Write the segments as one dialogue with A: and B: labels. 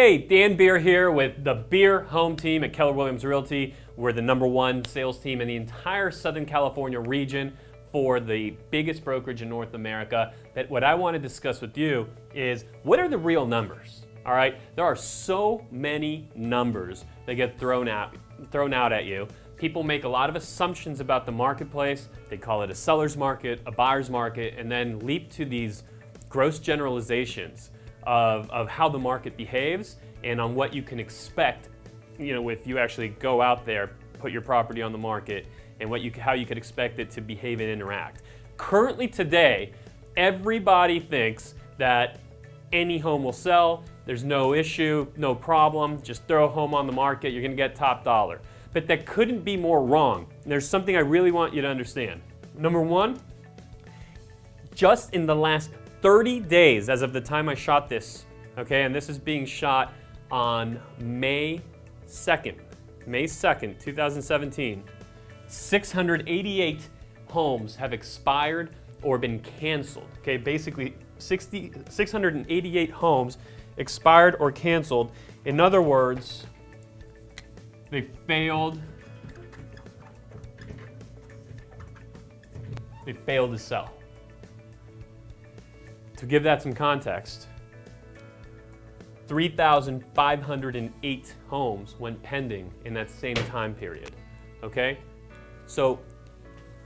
A: Hey, Dan Beer here with the Beer Home Team at Keller Williams Realty. We're the #1 sales team in the entire Southern California region for the biggest brokerage in North America. That what I want to discuss with you is what are the real numbers? All right, there are so many numbers that get thrown out at you. People make a lot of assumptions about the marketplace. They call it a seller's market, a buyer's market, and then leap to these gross generalizations of how the market behaves and on what you can expect, if you actually go out there, put your property on the market, and how you could expect it to behave and interact. Currently today, everybody thinks that any home will sell. There's no issue, no problem. Just throw a home on the market, you're gonna get top dollar. But that couldn't be more wrong. There's something I really want you to understand. Number one, just in the last 30 days, as of the time I shot this, okay, and this is being shot on May 2nd, 2017, 688 homes have expired or been canceled, okay? Basically, 688 homes expired or canceled. In other words, they failed to sell. To give that some context, 3,508 homes went pending in that same time period, okay? So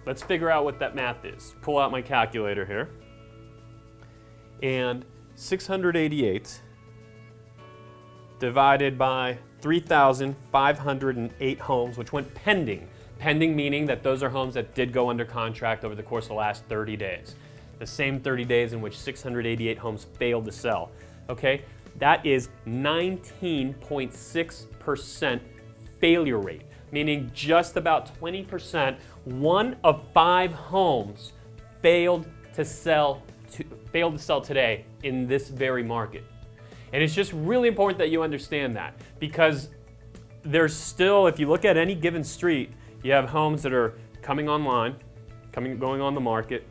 A: let's figure out what that math is. Pull out my calculator here. And 688 divided by 3,508 homes, which went pending. Pending meaning that those are homes that did go under contract over the course of the last 30 days. The same 30 days in which 688 homes failed to sell, okay? That is 19.6% failure rate, meaning just about 20%, 1 of 5 homes failed to sell today in this very market. And it's just really important that you understand that, because there's still, if you look at any given street, you have homes that are coming online, going on the market.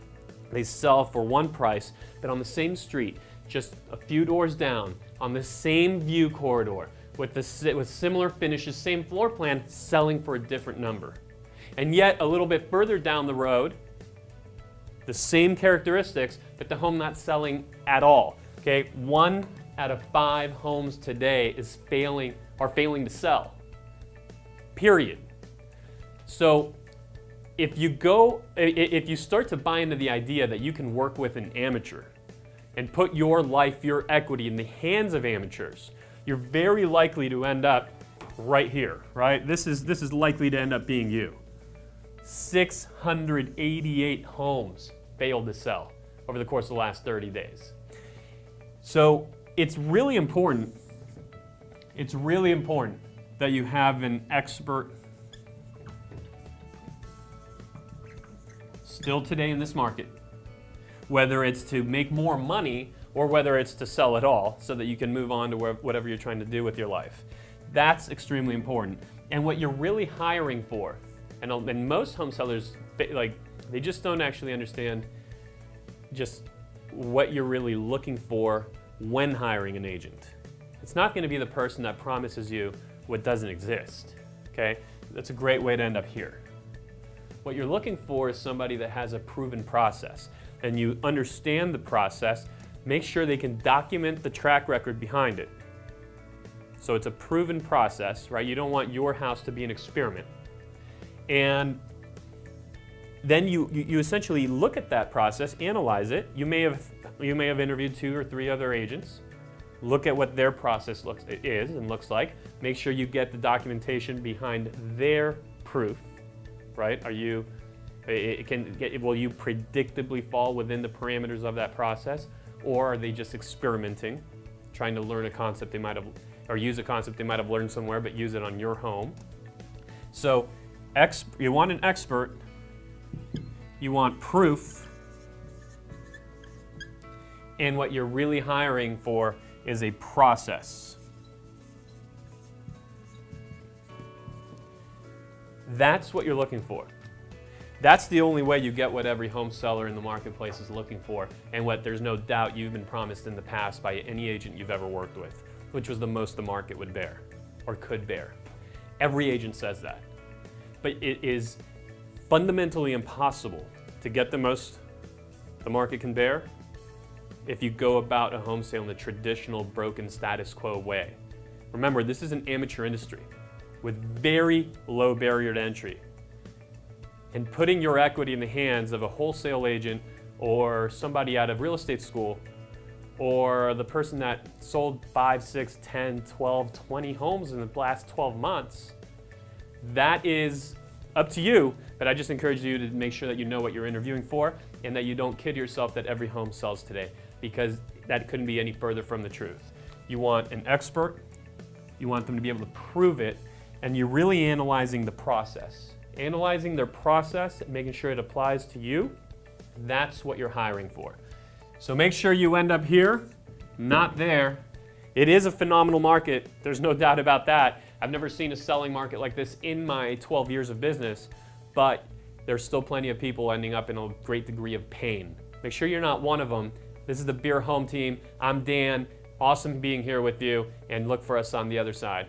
A: They sell for one price, but on the same street, just a few doors down, on the same view corridor, with similar finishes, same floor plan, selling for a different number. And yet, a little bit further down the road, the same characteristics, but the home not selling at all. Okay, 1 out of 5 homes today are failing to sell. Period. So if you start to buy into the idea that you can work with an amateur and put your life, your equity in the hands of amateurs, you're very likely to end up right here, right? This is likely to end up being you. 688 homes failed to sell over the course of the last 30 days. So it's really important that you have an expert still today in this market, whether it's to make more money or whether it's to sell it all so that you can move on to whatever you're trying to do with your life. That's extremely important. And what you're really hiring for, and most home sellers, they just don't actually understand just what you're really looking for when hiring an agent. It's not going to be the person that promises you what doesn't exist, okay? That's a great way to end up here. What you're looking for is somebody that has a proven process, and you understand the process. Make sure they can document the track record behind it. So it's a proven process, right? You don't want your house to be an experiment. And then you essentially look at that process, analyze it. You may have interviewed 2 or 3 other agents. Look at what their process looks like. Make sure you get the documentation behind their proof. Right? Will you predictably fall within the parameters of that process, or are they just experimenting, trying to learn a concept or use a concept they might have learned somewhere, but use it on your home? So, you want an expert, you want proof, and what you're really hiring for is a process. That's what you're looking for. That's the only way you get what every home seller in the marketplace is looking for, and what there's no doubt you've been promised in the past by any agent you've ever worked with. which was the most the market would bear or could bear. Every agent says that. But it is fundamentally impossible to get the most the market can bear if you go about a home sale in the traditional broken status quo way. Remember, this is an amateur industry with very low barrier to entry. And putting your equity in the hands of a wholesale agent or somebody out of real estate school or the person that sold 5, 6, 10, 12, 20 homes in the last 12 months, that is up to you, but I just encourage you to make sure that you know what you're interviewing for and that you don't kid yourself that every home sells today, because that couldn't be any further from the truth. You want an expert, you want them to be able to prove it, and you're really analyzing the process. Analyzing their process and making sure it applies to you, that's what you're hiring for. So make sure you end up here, not there. It is a phenomenal market, there's no doubt about that. I've never seen a selling market like this in my 12 years of business, but there's still plenty of people ending up in a great degree of pain. Make sure you're not one of them. This is the Beer Home Team. I'm Dan. Awesome being here with you, and look for us on the other side.